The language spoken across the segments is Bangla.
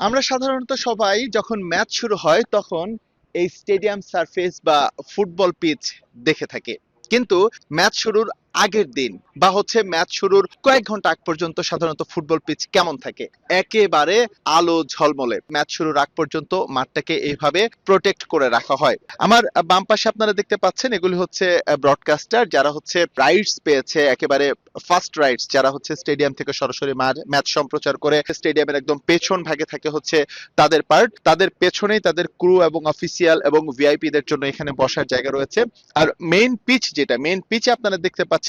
আমরা সাধারণত সবাই যখন ম্যাচ শুরু হয় তখন এই স্টেডিয়াম সারফেস বা ফুটবল পিচ দেখে থাকি, কিন্তু ম্যাচ শুরুর আগের দিন বা ম্যাচ শুরুর কয়েক ঘন্টা আগ পর্যন্ত সাধারণত ফুটবল পিচ কেমন থাকে? একেবারে আলো ঝলমলে ম্যাচ শুরুর আগ পর্যন্ত মাঠটাকে এইভাবে প্রোটেক্ট করে রাখা হয়। আমার বাম পাশে আপনারা দেখতে পাচ্ছেন, এগুলি ব্রডকাস্টার যারা রাইটস পেয়েছে, একেবারে ফার্স্ট রাইটস, যারা স্টেডিয়াম থেকে সরাসরি ম্যাচ সম্প্রচার করে। স্টেডিয়ামের একদম পেছন ভাগে থাকে তাদের পার্ট, তাদের পেছনেই তাদের ক্রু এবং অফিসিয়াল এবং ভিআইপি দের জন্য এখানে বসার জায়গা রয়েছে। আর মেইন পিচে আপনারা দেখতে পাচ্ছেন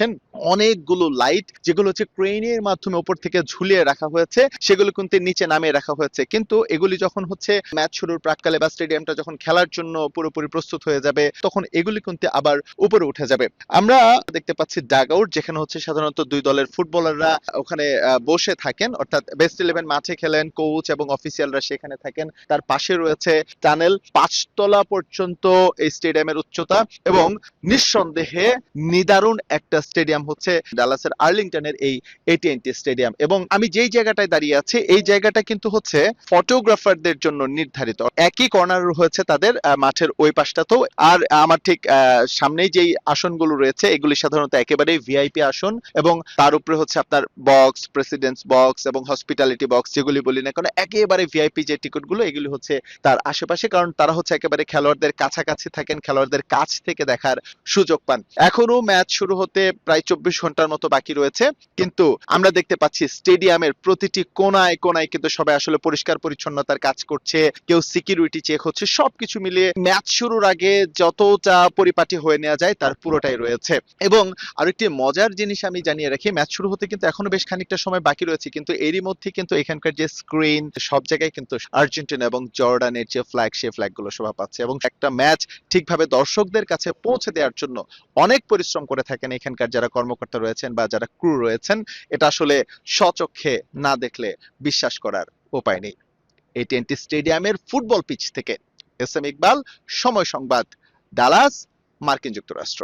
অনেকগুলো লাইট, যেগুলো ক্রেনের মাধ্যমে উপর থেকে ঝুলিয়ে রাখা হয়েছে, সেগুলো কিন্তু নিচে নামিয়ে রাখা হয়েছে। কিন্তু এগুলি যখন ম্যাচ শুরুর প্রাককালে বা স্টেডিয়ামটা যখন খেলার জন্য পুরোপুরি প্রস্তুত হয়ে যাবে, তখন এগুলি কিন্তু আবার উপরে উঠে যাবে। আমরা দেখতে পাচ্ছি ডাগ আউট, যেখানে সাধারণত দুই দলের ফুটবলাররা ওখানে বসে থাকেন, অর্থাৎ বেস্ট ইলেভেন মাঠে খেলেন, কোচ এবং অফিসিয়ালরা সেখানে থাকেন। তার পাশে রয়েছে টানেল, 5 তলা পর্যন্ত এই স্টেডিয়ামের উচ্চতা, এবং নিঃসন্দেহে নিদারুণ একটা স্টেডিয়াম ডালাসের আর্লিংটনের এই এটিএনটি স্টেডিয়াম। এবং আমি যেই জায়গাটায় দাঁড়িয়ে আছি, এই জায়গাটা কিন্তু ফটোগ্রাফারদের জন্য নির্ধারিত। একই কর্নার রয়েছে তাদের মাঠের ওই পাশটাতেও। আর আমার ঠিক সামনেই যেই আসনগুলো রয়েছে, এগুলি সাধারণত একেবারেই ভিআইপি আসন, এবং তার উপরে আপনার বক্স, প্রেসিডেন্টস বক্স এবং হসপিটালিটি বক্স যেগুলি বলি না কেন, একেবারে ভিআইপি যে টিকিটগুলো, এগুলি তার আশেপাশে, কারণ তারা একেবারে খেলোয়াড়দের কাছাকাছি থাকেন, খেলোয়াড়দের কাছ থেকে দেখার সুযোগ পান। এখনো ম্যাচ শুরু হতে প্রায় 24 ঘন্টার মতো বাকি রয়েছে, কিন্তু আমরা দেখতে পাচ্ছি স্টেডিয়ামের প্রতিটি কোনায় কোনায় কিন্তু সবাই আসলে পরিষ্কার পরিচ্ছন্নতার কাজ করছে, কেউ সিকিউরিটি চেক হচ্ছে, সবকিছু মিলিয়ে ম্যাচ শুরুর আগে যতটা পরিপাটি হয়ে নেওয়া যায় তার পুরোটাই রয়েছে। এবং আরেকটি মজার জিনিস আমি জানিয়ে রাখি, ম্যাচ শুরু হতে কিন্তু এখনো বেশ খানিকটা সময় বাকি রয়েছে, কিন্তু এরই মধ্যে কিন্তু এখানকার যে স্ক্রিন, সব জায়গায় কিন্তু আর্জেন্টিনা এবং জর্ডানের যে ফ্ল্যাগ, সেই ফ্ল্যাগ গুলো শোভা পাচ্ছে। এবং একটা ম্যাচ ঠিকভাবে দর্শকদের কাছে পৌঁছে দেওয়ার জন্য অনেক পরিশ্রম করে থাকেন এখানকার যারা কর্মকর্তা রয়েছেন বা যারা ক্রু রয়েছেন। এটা আসলে স্বচক্ষে না দেখলে বিশ্বাস করার উপায় নেই। এটিএনটি স্টেডিয়ামের ফুটবল পিচ থেকে এস এম ইকবাল, সময় সংবাদ, ডালাস, মার্কিন যুক্তরাষ্ট্র।